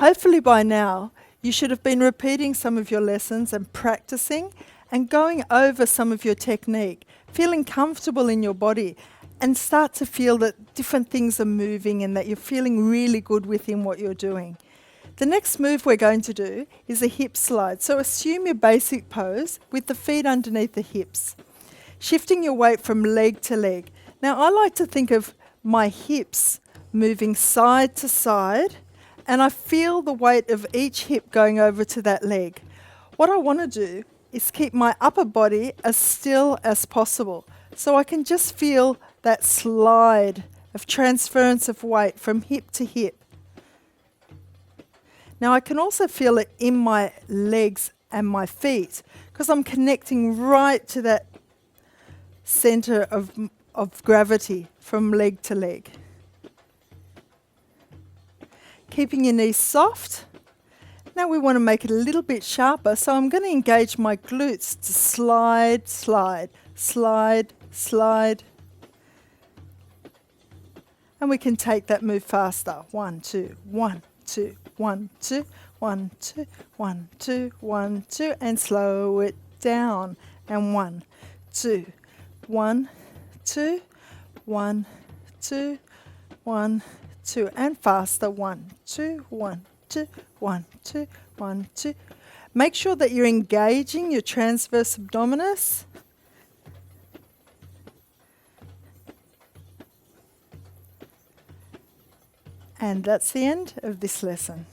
Hopefully by now, you should have been repeating some of your lessons and practicing and going over some of your technique, feeling comfortable in your body and start to feel that different things are moving and that you're feeling really good within what you're doing. The next move we're going to do is a hip slide. So assume your basic pose with the feet underneath the hips, shifting your weight from leg to leg. Now I like to think of my hips moving side to side, and I feel the weight of each hip going over to that leg. What I want to do is keep my upper body as still as possible, so I can just feel that slide of transference of weight from hip to hip. Now I can also feel it in my legs and my feet because I'm connecting right to that center of gravity from leg to leg. Keeping your knees soft. Now we want to make it a little bit sharper, so I'm going to engage my glutes to slide, slide, slide, slide. And we can take that move faster. 1, 2, 1, 2, 1, 2, 1, 2, 1, 2, 1, 2, and slow it down. And 1, 2, 1, 2, 1, 2, 1, 2, and faster. 1, 2, 1, 2, 1, 2, 1, 2. Make sure that you're engaging your transverse abdominis. And that's the end of this lesson.